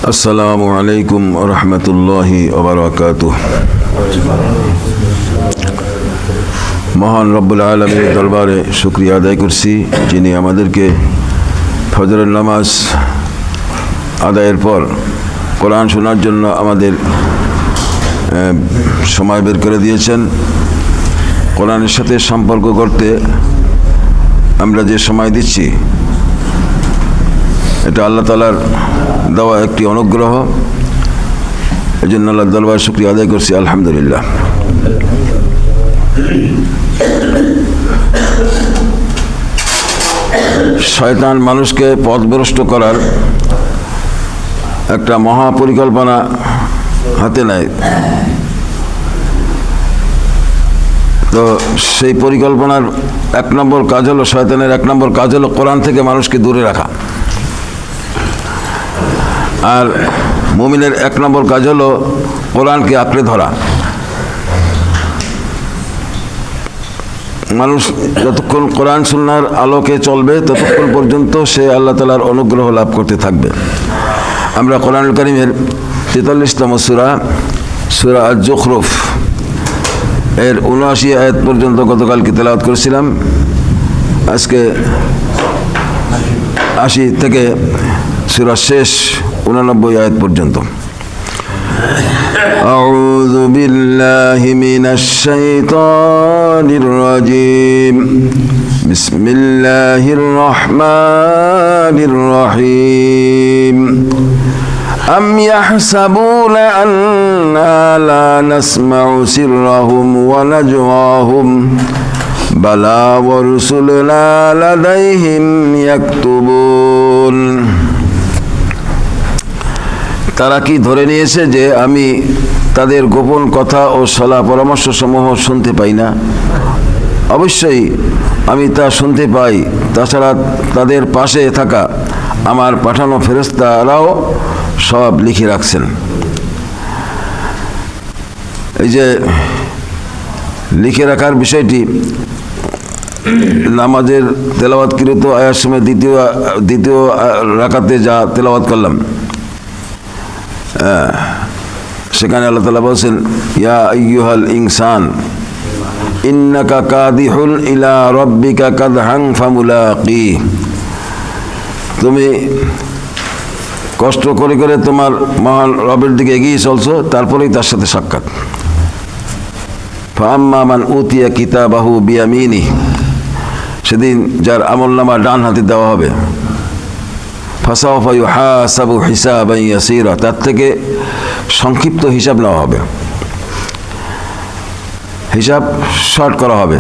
আসসালামু আলাইকুম ওয়া রাহমাতুল্লাহি ওয়া বারাকাতুহু। মহান রব্বুল আলামিনের দরবারে শুকরিয়া আদায় করছি, যিনি আমাদেরকে ফজরের নামাজ আদায়ের পর কোরআন শোনার জন্য আমাদের সময় বের করে দিয়েছেন। কোরআনের সাথে সম্পর্ক করতে আমরা যে সময় দিচ্ছি, এটা আল্লাহ তাআলার দেওয়া একটি অনুগ্রহ। এই জন্য আল্লাহর দরবারে শুকরিয়া আদায় করছি, আলহামদুলিল্লাহ। শয়তান মানুষকে পথভ্রষ্ট করার একটা মহা পরিকল্পনা হাতে নেয়। তো সেই পরিকল্পনার এক নম্বর কাজ হলো, শয়তানের এক নম্বর কাজ হলো কোরআন থেকে মানুষকে দূরে রাখা। আর মুমিনের এক নম্বর কাজ হলো কোরআনকে আঁকড়ে ধরা। মানুষ যতক্ষণ কোরআন সুন্নাহর আলোকে চলবে, ততক্ষণ পর্যন্ত সে আল্লাহ তাআলার অনুগ্রহ লাভ করতে থাকবে। আমরা কোরআনুল কারীমের ৪৩তম সূরা, সূরা আয-যুখরুফ এর ৭৯ আয়াত পর্যন্ত গতকালকে তেলাওয়াত করেছিলাম। আজকে ৮০ থেকে সূরা শেষ ৮৯ আয়াত পর্যন্ত। আউযু বিল্লাহি মিনাশ শাইতানির রাজীম। বিসমিল্লাহির রহমানির রহিম। أم يحسبون أنا لا نسمع سرهم ونجواهم بلى ورسلنا لديهم يكتبون। তারা কি ধরে নিয়েছে যে আমি তাদের গোপন কথা ও সলা পরামর্শ সমূহ শুনতে পাই না? অবশ্যই আমি তা শুনতে পাই। তাছাড়া তাদের পাশে থাকা আমার পাঠানো ফেরেশতারাও সব লিখে রাখছেন। এই যে লিখে রাখার বিষয়টি নামাজের তেলাওয়াতকৃত আয়ার সময় দ্বিতীয় রাকাতে যা তেলাওয়াত করলাম, সেখানে আল্লাহ তাআলা বলছেন, ইয়া আইয়ুহাল ইনসান ইন্নাকা কাদিহুন ইলা রাব্বিকা কাদহান ফামুলাকি। তুমি কষ্ট করে করে তোমার মহান রবের দিকে এগিয়ে চলছো, তারপরেই তার সাথে সাক্ষাৎ। ফাআম্মা মান উতিয়া কিতাবাহু বিয়ামিনিহি, সেদিন যার আমলনামা ডান হাতে দেওয়া হবে, ফাসাওফা ইউহাসাবু হিসাবান ইয়াসীরা, তার থেকে সংক্ষিপ্ত হিসাব নেওয়া হবে, হিসাব শর্ট করা হবে।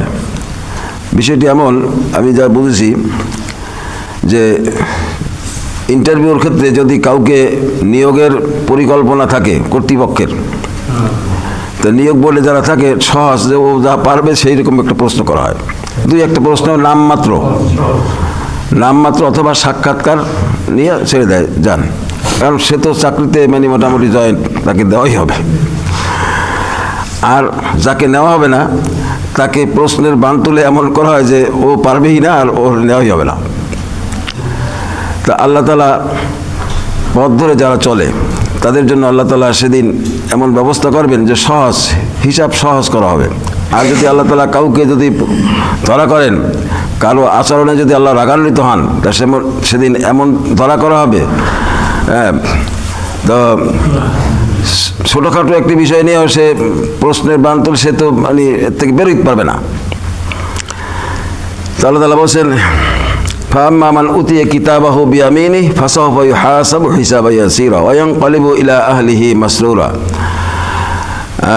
বিষয়টি এমন, আমি যা বুঝেছি যে ইন্টারভিউর ক্ষেত্রে যদি কাউকে নিয়োগের পরিকল্পনা থাকে কর্তৃপক্ষের, তো নিয়োগ বোর্ডে যারা থাকে সহজ যে ও যা পারবে সেই রকম একটা প্রশ্ন করা হয়। দুই একটা প্রশ্ন নামমাত্র অথবা সাক্ষাৎকার নিয়ে ছেড়ে দেয়, যান। কারণ সে তো চাকরিতে মানে মোটামুটি জয়েন্ট, তাকে দেওয়াই হবে। আর যাকে নেওয়া হবে না, তাকে প্রশ্নের বান তুলে এমন করা হয় যে ও পারবেই না, আর ওর নেওয়াই হবে না। তা আল্লাহ তাআলা পথ ধরে যারা চলে, তাদের জন্য আল্লাহ তাআলা সেদিন এমন ব্যবস্থা করবেন যে হিসাব সহজ করা হবে। আর যদি আল্লাহ তাআলা কাউকে যদি ধরা করেন, কারো আচরণে যদি আল্লাহ রাগান্বিত হন, তা সেদিন এমন ধরা করা হবে, তো ছোটোখাটো একটি বিষয় নিয়েও সে প্রশ্নের বান তুলে সে তো মানে এর থেকে বেরোতে পারবে না। আল্লাহ তাআলা বলছেন, ফাআম্মা মান উতিয়া কিতাবাহু বিয়ামিনিহি ফাসাওফা ইউহাসাবু হিসাবান ইয়াসীরা ওয়া ইয়ানকালিবু ইলা আহলিহি মাসরুরা।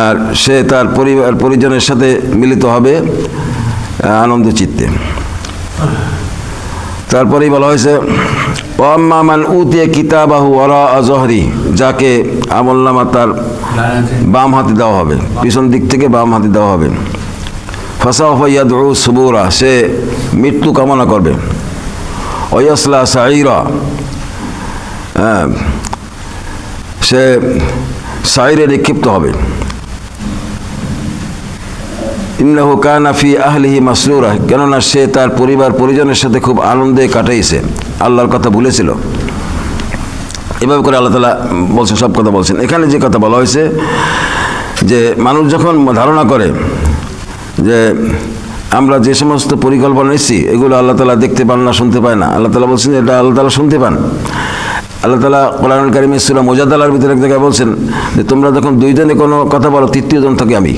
আর সে তার পরিবার পরিজনের সাথে মিলিত হবে আনন্দ চিত্তে। তারপরেই বলা হয়েছে, ওয়া আম্মা মান উতিয়া কিতাবাহু ওয়ারাআ যহরি, যাকে আমলনামা তার বাম হাতে দেওয়া হবে, পিছন দিক থেকে বাম হাতে দেওয়া হবে। ফাসাওফা ইয়াদউ সুবুরা, সে মৃত্যু কামনা করবে। ওয়াসলা সাঈরা, সে সাঈরে নিক্ষিপ্ত হবে। ইন্নাহু কানা ফি আহলিহি মাসরুরা, কেননা সে তার পরিবার পরিজনের সাথে খুব আনন্দে কাটাইছে, আল্লাহর কথা ভুলেছিল। এভাবে করে আল্লাহ তাআলা বলছেন, সব কথা বলছেন। এখানে যে কথা বলা হয়েছে যে মানুষ যখন ধারণা করে যে আমরা যে সমস্ত পরিকল্পনা নিচ্ছি এগুলো আল্লাহ তাআলা দেখতে পান না, শুনতে পায় না, আল্লাহ তাআলা বলছেন এটা আল্লাহ তাআলা শুনতে পান। আল্লাহ তাআলা কোরআনুল কারীমের সূরা মুজাদালার ভিতরে এক জায়গায় বলছেন যে তোমরা যখন দুইজনে কোনো কথা বলো তৃতীয় জন থাকে আমি,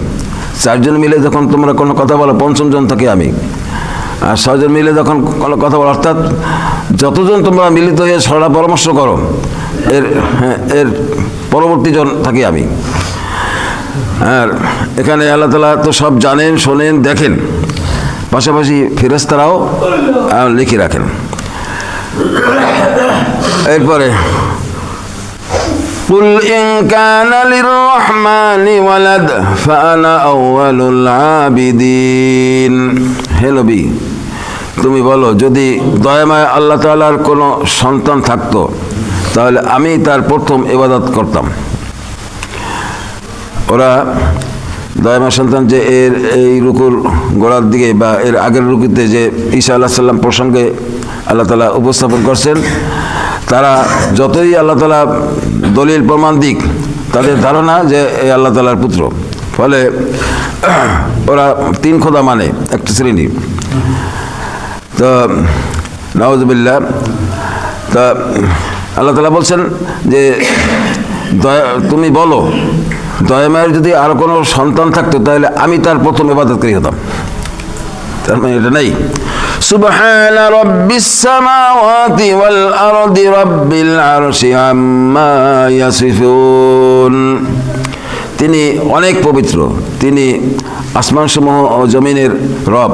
চারজন মিলে যখন তোমরা কোনো কথা বলো পঞ্চম জন থাকে আমি, আর ছয়জন মিলে যখন কোনো কথা বলো, অর্থাৎ যতজন তোমরা মিলিত হয়ে সরলা পরামর্শ করো এর পরবর্তী জন থাকি আমি। আর এখানে আল্লাহ তাআলা তো সব জানেন, শোনেন, দেখেন, পাশাপাশি ফেরেশতারাও লিখে রাখেন। এরপরে কুল ইন কানা লিররহমানি ওয়ালাদ ফাআনা আউয়ালুল আবিদিন। হে নবী, তুমি বলো যদি দয়াময় আল্লাহ তাআলার কোনো সন্তান থাকতো তাহলে আমি তার প্রথম ইবাদত করতাম। ওরা দয়াময় সন্তান যে এই রুকুর গোড়ার দিকে বা এর আগের রুকুতে যে ঈসা আলাইহিস সালাম প্রসঙ্গে আল্লাহ তাআলা উপস্থাপন করছেন, তারা যতই আল্লাহ তাআলা দলিল প্রমাণ দিক, তাদের ধারণা যে এই আল্লাহ তাআলার পুত্র। ফলে ওরা তিন খোদা মানে একটা শ্রেণী। তো নাউযুবিল্লাহ, তা আল্লাহ তাআলা বলছেন যে তুমি বলো দয়াময়ের যদি আর কোনো সন্তান থাকতো তাহলে আমি তার প্রথম ইবাদতকারী হতাম। তার মানে এটা নেই। সুবহানা রাব্বিস সামাওয়াতি ওয়াল আরদি রাব্বিল আরশি আম্মা ইয়াসিফুন। তিনি অনেক পবিত্র, তিনি আসমানসমূহ ও জমিনের রব,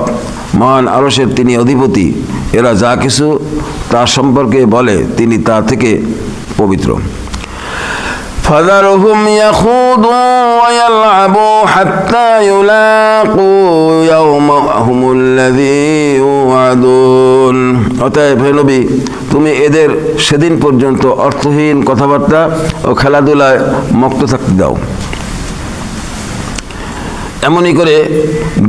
মহান আরশের তিনি অধিপতি। এরা যা কিছু তার সম্পর্কে বলে তিনি তা থেকে পবিত্র। فذرهم يخوضوا ويلعبوا حتى يلاقوا يومهم الذي يوعدون। অতএব হে নবী, তুমি এদের সেদিন পর্যন্ত অর্থহীন কথাবার্তা ও খেলাধুলায় মুক্ত থাকতে দাও। এমনই করে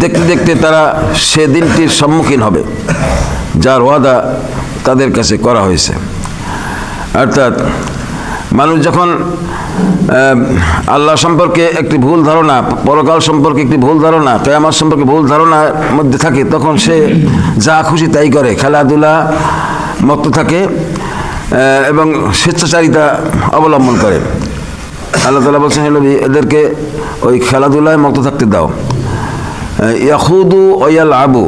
দেখতে দেখতে তারা সেদিনটির সম্মুখীন হবে যার ওয়াদা তাদের কাছে করা হয়েছে। অর্থাৎ মানুষ যখন আল্লাহ সম্পর্কে একটি ভুল ধারণা, পরকাল সম্পর্কে একটি ভুল ধারণা, কিয়ামত সম্পর্কে ভুল ধারণার মধ্যে থাকে, তখন সে যা খুশি তাই করে, খেলাধুলা মত্ত থাকে এবং স্বেচ্ছাচারিতা অবলম্বন করে। আল্লাহ তাআলা বলছেন, হে নবী, এদেরকে ওই খেলাধুলায় মুক্ত থাকতে দাও। ইয়াখুদু ওয়া ইয়ালআবু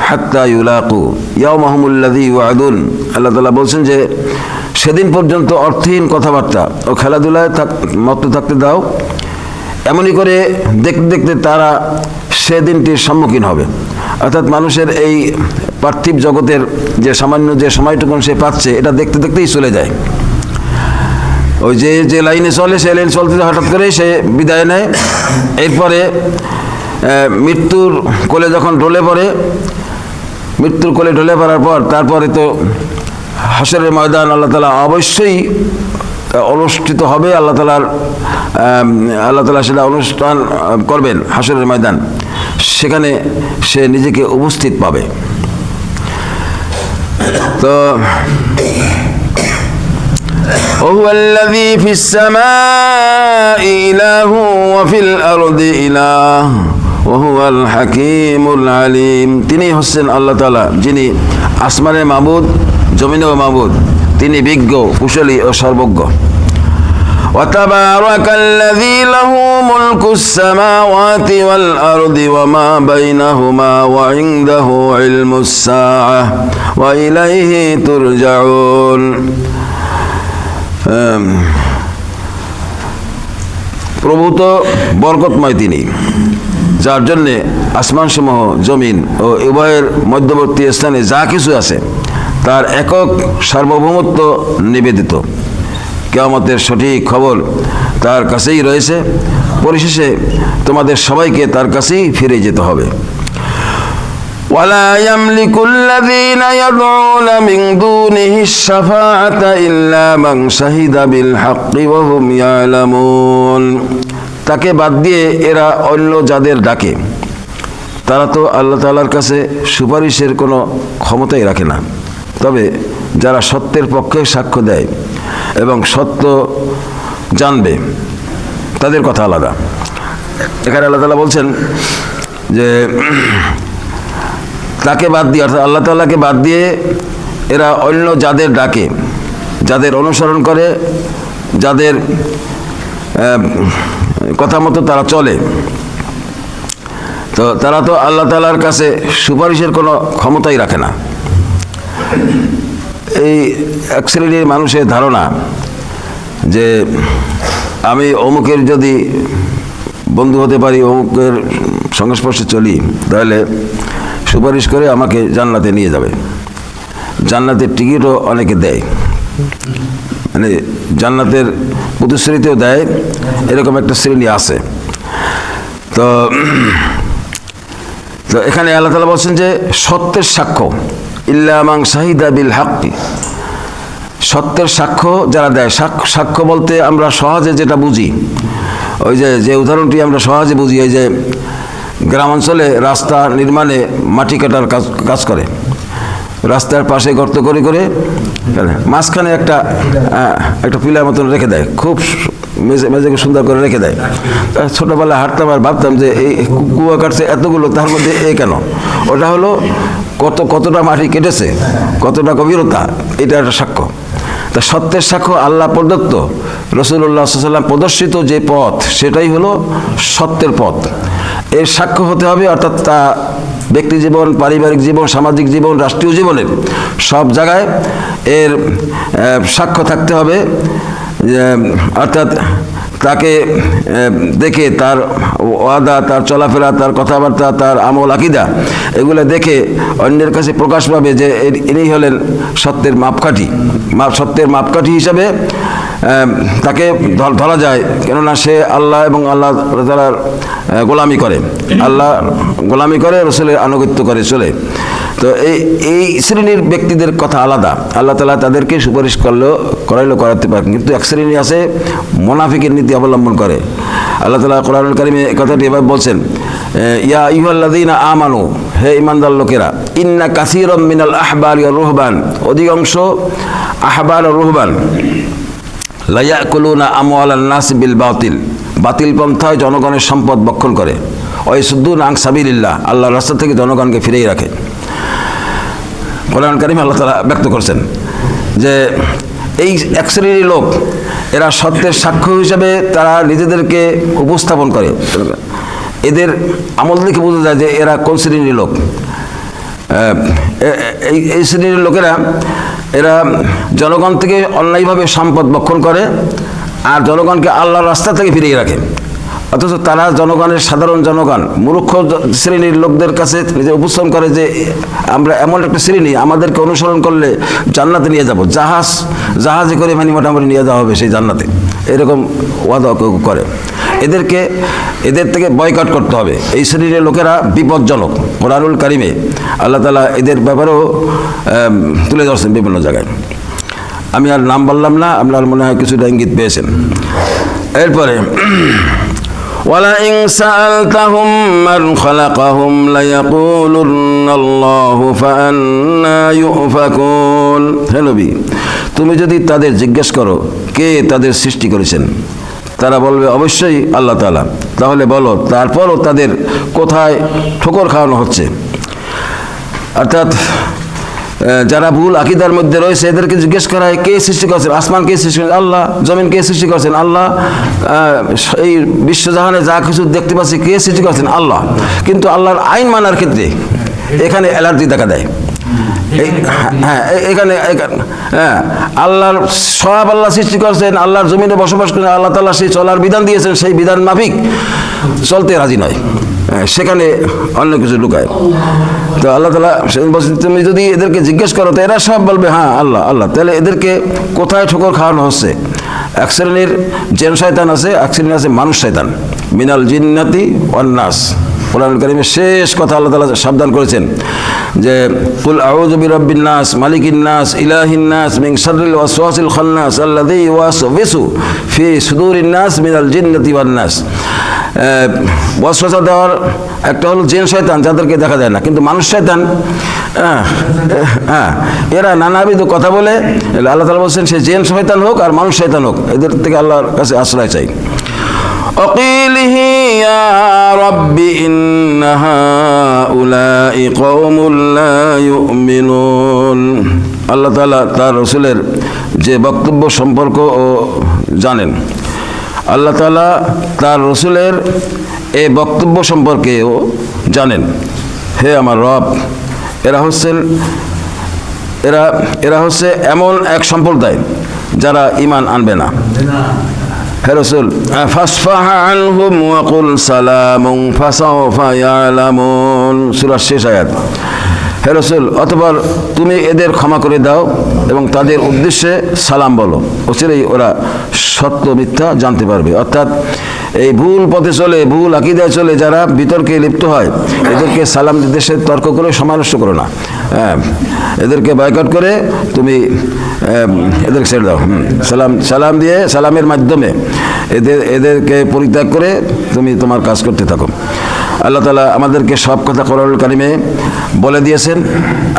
হাত্তা ইউলাকু ইয়াওমাহুমুল্লাযী ইউআদুন। আল্লাহ তাআলা বলছেন যে সেদিন পর্যন্ত অর্থহীন কথাবার্তা ও খেলাধুলায় মুক্ত থাকতে দাও। এমনই করে দেখতে দেখতে তারা সেদিনটির সম্মুখীন হবে। অর্থাৎ মানুষের এই পার্থিব জগতের যে সামান্য যে সময়টুকুন সে পাচ্ছে, এটা দেখতে দেখতেই চলে যায়। ওই যে লাইনে চলে সে লাইন চলতে হঠাৎ করেই সে বিদায় নেয়। এরপরে মৃত্যুর কোলে যখন ঢলে পড়ে, মৃত্যুর কোলে ঢলে পড়ার পর তারপরে তো হাসরের ময়দান আল্লাহ তাআলা অবশ্যই অনুষ্ঠিত হবে। আল্লাহ তাআলা সেটা অনুষ্ঠান করবেন, হাসরের ময়দান। সেখানে সে নিজেকে উপস্থিত পাবে। তো وهو الذي في السماء إله وفي الأرض إله وهو الحكيم العليم। তিনি হচ্ছেন আল্লাহ তাআলা, যিনি আসমানের মাবুদ, জমিনেও মাবুদ। তিনি বিজ্ঞ, কুশলী ও সর্বজ্ঞ। وتبارك الذي له ملك السماوات والأرض وما بينهما وعنده علم الساعة وإليه ترجعون। প্রভূত বরকতময় তিনি, যার জন্যে আসমানসমূহ, জমিন ও উভয়ের মধ্যবর্তী স্থানে যা কিছু আছে তার একক সার্বভৌমত্ব নিবেদিত। কিয়ামতের সঠিক খবর তার কাছেই রয়েছে। পরিশেষে তোমাদের সবাইকে তার কাছেই ফিরে যেতে হবে। ولا يملك الذين يدعون من دونه الشفاعة إلا من شهد بالحق وهم يعلمون। তাকে বাদ দিয়ে এরা অন্য যাদের ডাকে তারা তো আল্লাহ তাআলার কাছে সুপারিশের কোনো ক্ষমতাই রাখে না, তবে যারা সত্যের পক্ষে সাক্ষ্য দেয় এবং সত্য জানবে, তাদের কথা আলাদা। এখানে আল্লাহ তাআলা বলছেন যে তাকে বাদ দিয়ে, অর্থাৎ আল্লাহ তাআলাকে বাদ দিয়ে এরা অন্য যাদের ডাকে, যাদের অনুসরণ করে, যাদের কথা মতো তারা চলে, তো তারা তো আল্লাহ তাআলার কাছে সুপারিশের কোনো ক্ষমতাই রাখে না। এই এক শ্রেণীর মানুষের ধারণা যে আমি অমুকের যদি বন্ধু হতে পারি, অমুকের সংস্পর্শে চলি, তাহলে সুপারিশ করে আমাকে জান্নাতে নিয়ে যাবে। জান্নাতের টিকিটও অনেকে দেয়, মানে জান্নাতের প্রতিশ্রুতিও দেয়, এরকম একটা শ্রেণী আছে। তো এখানে আল্লাহ তাআলা বলছেন যে সত্যের সাক্ষ্য, ইল্লা মান শাহিদা বিল হাক্কি, সত্যের সাক্ষ্য যারা দেয়। সাক্ষ্য বলতে আমরা সহজে যেটা বুঝি, ওই যে উদাহরণটি আমরা সহজে বুঝি, এই যে গ্রামাঞ্চলে রাস্তা নির্মাণে মাটি কাটার কাজ করে, রাস্তার পাশে গর্ত করে করে মাঝখানে একটা পিলার মতন রেখে দেয়, খুব মেঝেকে সুন্দর করে রেখে দেয়। ছোটোবেলায় হাঁটতাম আর ভাবতাম যে এই কুয়া কাটছে এতগুলো, তার মধ্যে এ কেন? ওটা হলো কতটা মাটি কেটেছে, কতটা গভীরতা, এটা একটা সাক্ষ্য। তা সত্যের সাক্ষ্য আল্লাহ প্রদত্ত, রাসূলুল্লাহ সাল্লাল্লাহু আলাইহি ওয়াসাল্লাম প্রদর্শিত যে পথ, সেটাই হলো সত্যের পথ। এর সাক্ষ্য হতে হবে, অর্থাৎ তা ব্যক্তি জীবন, পারিবারিক জীবন, সামাজিক জীবন, রাষ্ট্রীয় জীবনের সব জায়গায় এর সাক্ষ্য থাকতে হবে। অর্থাৎ তাকে দেখে তার ওয়াদা, তার চলাফেরা, তার কথাবার্তা, তার আমল আকীদা, এগুলো দেখে অন্যের কাছে প্রকাশ পাবে যে ইনি হলেন সত্যের মাপকাঠি। সত্যের মাপকাঠি হিসাবে তাকে ধরা যায়, কেননা সে আল্লাহ এবং আল্লাহ তাআলার গোলামি করে, আল্লাহ গোলামি করে, রাসূলের আনুগত্য করে চলে। তো এই শ্রেণীর ব্যক্তিদের কথা আলাদা, আল্লাহ তাআলা তাদেরকে সুপারিশ করাইলেও করাতে পারেন। কিন্তু এক শ্রেণী আছে মুনাফিকের নীতি অবলম্বন করে। আল্লাহ তাআলা কোরআনুল কারীমে কথাটি এভাবে বলছেন, ইয়া আইয়ুহাল্লাযীনা আমানু, হে ঈমানদার লোকেরা, ইন্না কাসীরাম মিনাল আহবারি ওয়ার রুহবান, অধিকাংশ আহবার ও রুহবান, লা ইয়াকুলুনা আমওয়ালান নাস বিল বাতিল, বাতিল পন্থায় জনগণের সম্পদ ভক্ষণ করে, ওয়া ইয়াসুদ্দুনা আন সাবিলিল্লাহ, আল্লাহর রাস্তা থেকে জনগণকে ফিরিয়ে রাখে। কোরআন কারীমে আল্লাহ তাআলা ব্যক্ত করছেন যে এই এক শ্রেণীর লোক, এরা সত্যের সাক্ষ্য হিসাবে তারা নিজেদেরকে উপস্থাপন করে। এদের আমল দেখে বোঝা যায় যে এরা কোন শ্রেণীর লোক। এই শ্রেণীর লোকেরা এরা জনগণ থেকে অন্যায়ভাবে সম্পদ ভক্ষণ করে আর জনগণকে আল্লাহর রাস্তা থেকে ফিরিয়ে রাখে। অথচ তারা জনগণের, সাধারণ জনগণ, মূর্খ শ্রেণীর লোকদের কাছে নিজে উপস্থাপন করে যে আমরা এমন একটা শ্রেণী, আমাদেরকে অনুসরণ করলে জান্নাতে নিয়ে যাব, জাহাজে করে মোটামুটি নিয়ে যাওয়া হবে সেই জান্নাতে, এরকম ওয়াদা করে। এদের থেকে বয়কট করতে হবে। এই শ্রেণীর লোকেরা বিপজ্জনক। কোরআনুল কারীমে আল্লাহ তাআলা এদের ব্যাপারেও তুলে ধরছেন বিভিন্ন জায়গায়। আমি আর নাম বললাম না, আপনার মনে হয় কিছুটা ইঙ্গিত পেয়েছেন। এরপরে وَلَئِنْ سَأَلْتَهُمْ مَنْ خَلَقَهُمْ لَيَقُولُنَّ اللَّهُ فَأَنَّى يُؤْفَكُونَ। হে নবী, তুমি যদি তাদের জিজ্ঞেস করো কে তাদের সৃষ্টি করেছেন, তারা বলবে অবশ্যই আল্লাহ তাআলা। তাহলে বলো, তারপরও তাদের কোথায় ঠোকর খাওয়ানো হচ্ছে। অর্থাৎ যারা ভুল আকীদার মধ্যে রয়েছে, এদেরকে জিজ্ঞেস করা হয় কে সৃষ্টি করেছেন, আসমান কে সৃষ্টি করেছেন, আল্লাহ, জমিন কে সৃষ্টি করেছেন, আল্লাহ, এই বিশ্বজাহানে যা কিছু দেখতে পাচ্ছি কে সৃষ্টি করেছেন, আল্লাহ। কিন্তু আল্লাহর আইন মানার ক্ষেত্রে এখানে অ্যালার্জি দেখা দেয়। এখানে আল্লাহর সব আল্লাহ সৃষ্টি করেছেন, আল্লাহর জমিনে বসবাস করেন, আল্লাহ তাআলা সেই চলার বিধান দিয়েছেন, সেই বিধান মাফিক চলতে রাজি নয়, সেখানে অন্য কিছু লুকায়। তো আল্লাহ তাআলা বলছেন, তুমি যদি এদেরকে জিজ্ঞেস করো তো এরা সব বলবে হ্যাঁ আল্লাহ আল্লাহ। তাহলে এদেরকে কোথায় ঠোকর খাওয়ানো হচ্ছে? এক শ্রেণীর জিন শয়তান আছে, এক শ্রেণীর আছে মানুষ শয়তান, মিনাল জিন্নাতি ওয়ান নাস। কোরআনুল কারীমের শেষ কথা আল্লাহ তাআলা সাবধান করেছেন যে কুল আউযু বিরাব্বিন নাস মালিকিন নাস ইলাহিন নাস মিন শাররিল ওয়াসওয়াসিল খান্নাস আল্লাযী ইউওয়াসওয়িসু ফি সুদুরিন নাস মিনাল জিন্নাতি ওয়ান নাস। ওয়াসওয়াসা দেওয়ার একটা হলো জিন শয়তান, যাদেরকে দেখা যায় না, কিন্তু মানুষ শয়তান, হ্যাঁ, এরা নানাবিধ কথা বলে। আল্লাহ তাআলা বলছেন সে জিন শয়তান হোক আর মানুষ শয়তান হোক, এদের থেকে আল্লাহর কাছে আশ্রয় চাই। وقيله يا رب إن هؤلاء قوم لا يؤمنون। আল্লাহ তাআলা তার রসুলের যে বক্তব্য সম্পর্ক জানেন, আল্লাহ তাআলা তার রসুলের এই বক্তব্য সম্পর্কেও জানেন। হে আমার রব, এরা হচ্ছে এমন এক সম্প্রদায় যারা ঈমান আনবে না। হে রাসূল, ফাসফাহ আনহুম ওয়া কুল সালামুন ফাসাওফা ইয়ালামুন, সূরার শেষ আয়াত। হে রাসূল, অতঃপর তুমি এদের ক্ষমা করে দাও এবং তাদের উদ্দেশ্যে সালাম বলো, অচিরেই ওরা সত্য মিথ্যা জানতে পারবে। অর্থাৎ এই ভুল পথে চলে, ভুল আকীদায় চলে যারা বিতর্কে লিপ্ত হয়, এদেরকে সালাম দেশে তর্ক করে সমালোচনা করো না, এদেরকে বয়কট করে তুমি এদেরকে ছেড়ে দাও। সালাম দিয়ে, সালামের মাধ্যমে এদেরকে পরিত্যাগ করে তুমি তোমার কাজ করতে থাকো। আল্লাহ তাআলা আমাদেরকে সব কথা কোরআনুল কারিমে বলে দিয়েছেন।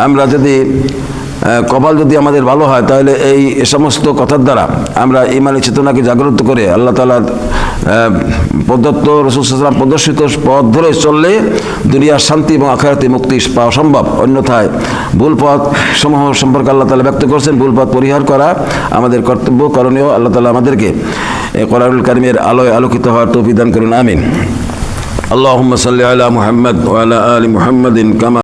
আমরা যদি কপাল যদি আমাদের ভালো হয়, তাহলে এই সমস্ত কথার দ্বারা আমরা ঈমানি চেতনাকে জাগ্রত করে আল্লাহ তাআলার প্রদত্ত রাসূল সাল্লাল্লাহু আলাইহি ওয়াসাল্লাম প্রদর্শিত পথ ধরে চললে দুনিয়ার শান্তি এবং আখিরাতে মুক্তি পাওয়া সম্ভব। অন্যথায় ভুল পথ সমূহ সম্পর্কে আল্লাহ তাআলা ব্যক্ত করেছেন। ভুল পথ পরিহার করা আমাদের কর্তব্য, করণীয়। আল্লাহ তাআলা আমাদেরকে কোরআনুল কারিমের আলোয় আলোকিত হওয়ার তৌফিক দান করুন, আমিন। আল্লাহুম্মা সাল্লি আলা মুহাম্মাদ ওয়া আলা আলি মুহাম্মাদিন কামা